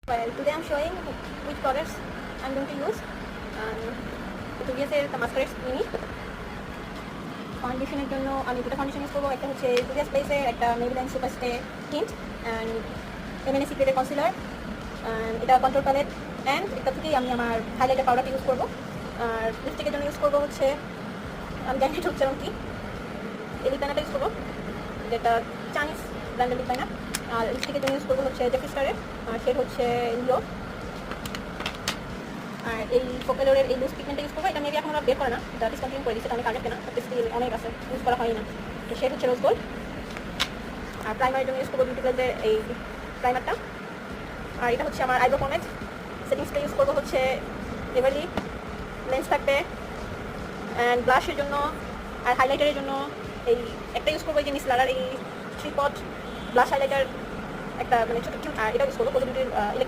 Well, today I'm showing which products I'm going to use. Tuvias the mascara mini ফাউন্ডেশনের জন্য আমি দুটো foundation use করবো। একটা হচ্ছে টুভিয়াস প্লেসের একটা Maybelline super stay tint and MNA সিক্রেটের কনসিলার, এটা কন্ট্রোল প্যালেট, অ্যান্ড এটা থেকেই আমি আমার হাইলাইটার পাউডারটা ইউজ করবো। আর লিপস্টিকের জন্য ইউজ করবো হচ্ছে আমি জানি এটা হচ্ছে কি এই লিপ লাইনারটা ইউজ করবো, যেটা চাইনিজ ব্র্যান্ডের লিপ লাইনার। আর লিপস্টিকের জন্য ইউজ করবো হচ্ছে জেফ্রি স্টারের, আর শেড হচ্ছে লিও। আর এই ফোকালোরের এই লুজ পিগমেন্টটা ইউজ করবো। এটা মেবি এখন আমরা বের করে না, এটা ডিসকন্টিনিউ করে দিচ্ছে, আমি কানেক্ট না, স্টিল অনেক আছে, ইউজ করা হয় না। তো শেড হচ্ছে রোজ গোল্ড। আর প্রাইমারের জন্য ইউজ করবো বিউটি প্লাসের এই প্রাইমারটা। আর এটা হচ্ছে আমার আইব্রো পমেড। সেটিং স্প্রে ইউজ করবো হচ্ছে এভারলি লেন্স থাকবে। অ্যান্ড ব্লাশের জন্য আর হাইলাইটারের জন্য এই একটা ইউজ করবো, এই যে মিস লারার এই 3 পট ব্লাশ হাইলাইটার, একটা মানে ছোটো কিউট। আর এটা ইউজ করবো কোলো বিউটির ইলেকট্রিক